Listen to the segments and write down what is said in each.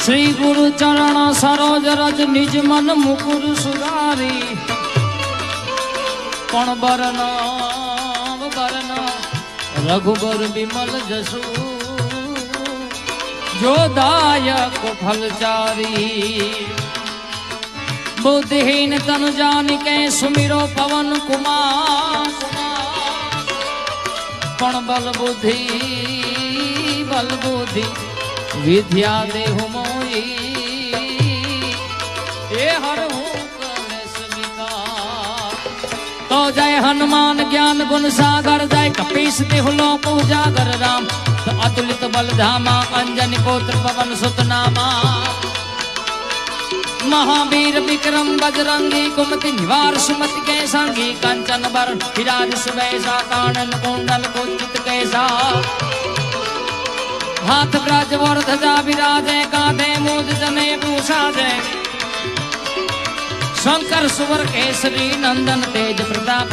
श्री गुरु चरण सरोज रज निज मन मुकुर सुधारी पण बरना रघुबर विमल जसु जो दायक फलचारी बुद्धिहीन तनु जानिके सुमिरो पवन कुमार पण बल बुद्धि विद्या देहु मोई ए हर तो जय हनुमान ज्ञान गुण सागर जय कपीस देहु लोक उजागर राम तो अतुलित बल धामा अंजनी पुत्र पवन सुत नामा महावीर विक्रम बजरंगी कुमति निवार सुमति के संगी कंचन वरण विराज सुबेसा कानन कुंडल कुंचित कैसा हाथ ब्रज वर ध्वजा विराजे कांधे मूज जने भूषा जय शंकर सुवर केसरी नंदन तेज प्रताप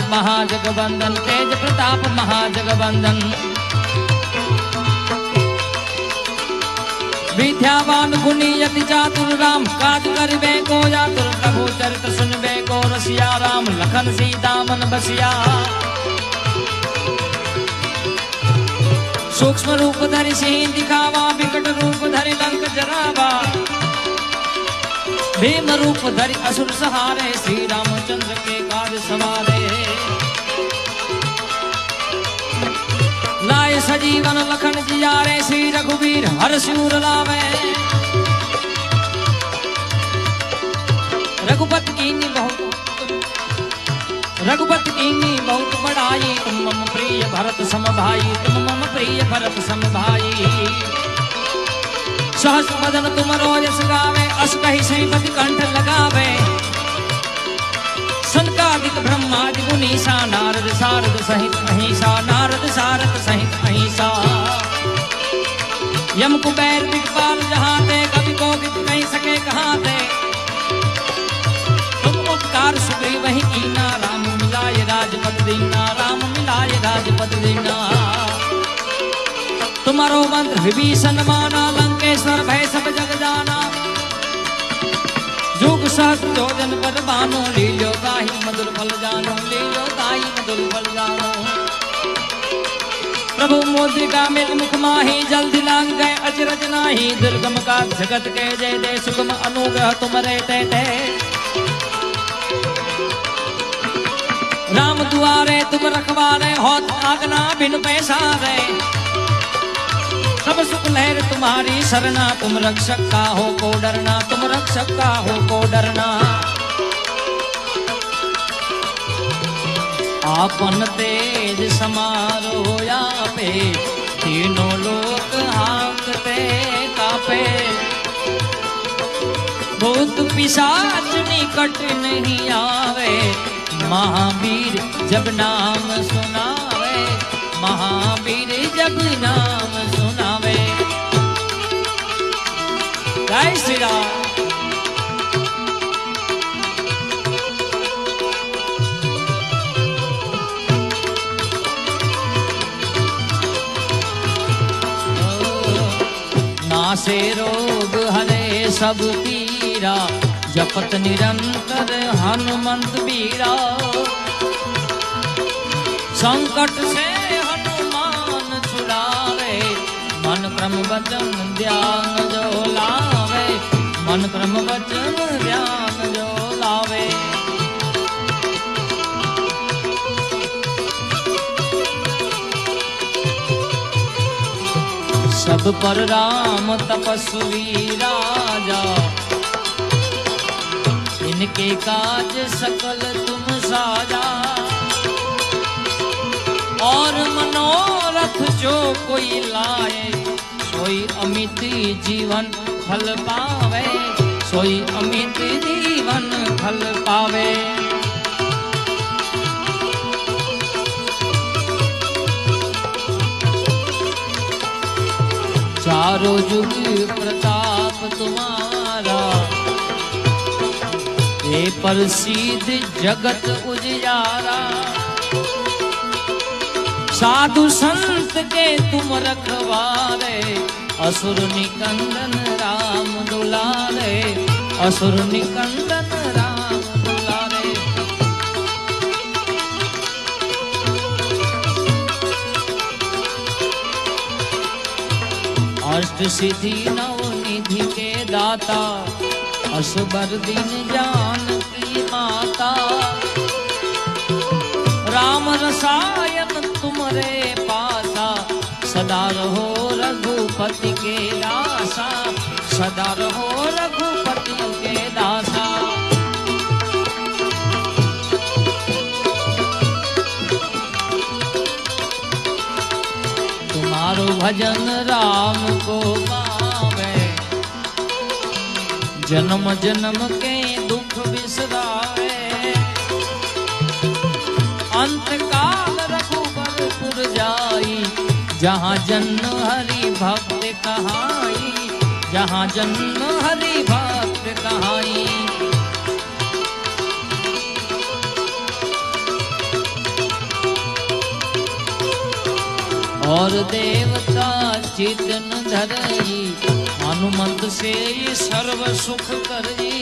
महाजगवंदन विद्यावान गुणी यति चातुर राम काज करिबे को यातुर प्रभु चरित्र सुनबे को रसिया राम लखन सीता मन बसिया सूक्ष्म रूप धरि सिंह दिखावा विकट रूप धरि लंक जरावा भीम रूप धरि असुर सहारे श्री रामचंद्र के काज सवारे लाए सजीवन लखन जियारे श्री रघुवीर हरषूर लावे रघुपति कीन्ही बहुत बड़ाई तुम मम प्रिय भरत सम भाई सहस बदन तुम रोजस गावे अस कहि श्रीपति कंठ लगावे सनकादिक ब्रह्मादि मुनीसा नारद सारद सहित अहिंसा यम कुबेर दिक्पाल जहाँ ते कवि को नहीं सके कहाँ ते तुम उपकार सुग्रीव वही कीना राम मिलाए राजपद दीना तुम्हारो मंत्र विभीषण माना लंकेश्वर भय सब जग जाना जुग सहस्त्र जोजन पर बानो लीलो दाही मधुर फल जानो प्रभु मोद्रिका मेल मुख माही जल्दी लांग गए अचरज नाही दुर्गम का जगत के जय दे सुगम अनुग्रह तुमरे ते राम दुआरे तुम रखवारे होत आगना बिन पैसारे सब सुख लहर तुम्हारी सरना तुम रक्षक का हो को डरना आपन तेज समारो या पे तीनों लोक हांकते कापे भूत पिशाच निकट नहीं आवे महावीर जब नाम सुनावे जय श्री राम। नासे रोग हरे सब पीरा जपत निरंतर हनुमंत बीरा संकट से हनुमान छुड़ावे मन क्रम वचन ध्यान जो लावे सब पर राम तपस्वी राजा इनके काज सकल तुम साजा और मनोरथ जो कोई लाए सोई अमित जीवन फल पावे चारों जुग प्रताप तुम्हारा हे प्रसिद्ध जगत उजियारा साधु संत के तुम रखवारे असुर निकंदन राम दुलारे, असुर निकंदन राम दुलारे। अष्ट सिद्धि नव निधि के दाता, असबर दिन जानकी माता। राम रसायन तुमरे पासा, सदा रहो रघुपति के दासा, सदा रहो रघुपति के दासा। तुम्हारो भजन राम को पावे, जन्म जन्म के दुख बिसरावे। अंत काल रघुबरपुर जाई, जहाँ जन्म हरि भक्त कहाई, जहाँ जन्म हरि भक्त कहाई। और देवता चितन धरई, हनुमंत से सर्व सुख करई।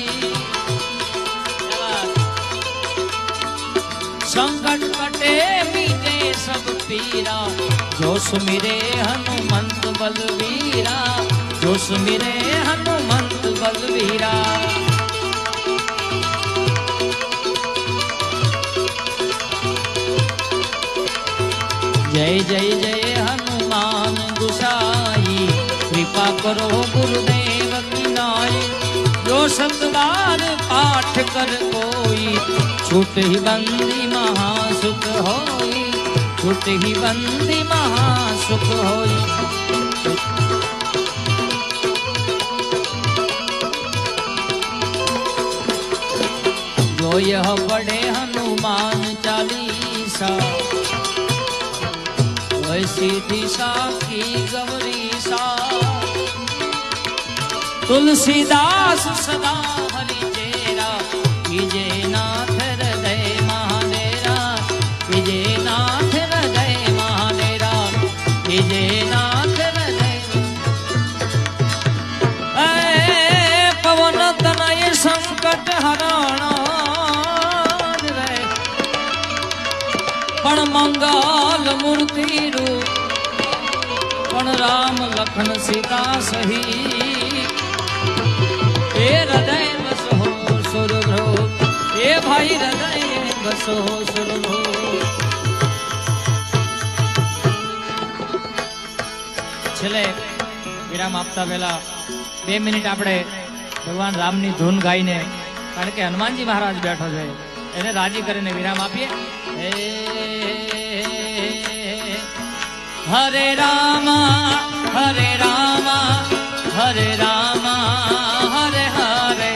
संकट कटे मीटे सब पीरा, जो सुमिरे हनुमंत बलवीरा, जो सुमिरे हनुमंत बलवीरा। जय जय जय हनुमान गुसाई, कृपा करो गुरुदेव की नाई। जो सतबार पाठ कर कोई, छूट ही बंदी महासुख होई, छूट ही बंदी महासुख होई। जो यह पढ़े हनुमान चालीसा, वैसी दिशा की गौरीसा। तुलसीदास सदा हरि चेरा, कीजे नाथ हृदय महाडेरा, कीजे नाथ हृदय महाडेरा, कीजे नाथ हृदय। पवन तनय संकट हराणा रे, पण मंगल मूर्ति रूप, पण राम लखन सीता सही। ए हृदय बसो सुरभ्रो, ए भाई हृदय बसो सुरभ्रो। છેલ્લે વિરામ આપતા પહેલા 2 મિનિટ આપણે ભગવાન રામની ધૂન ગાઈને, કારણ કે હનુમાનજી મહારાજ બેઠો છે, એને રાજી કરીને વિરામ આપીએ। હરે રામા હરે રામા હરે રામા હરે હરે,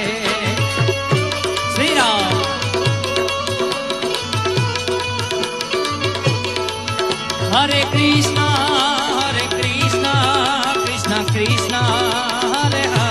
શ્રી રામ। હરે કૃષ્ણ કૃષ્ણ કૃષ્ણ હરે હરે।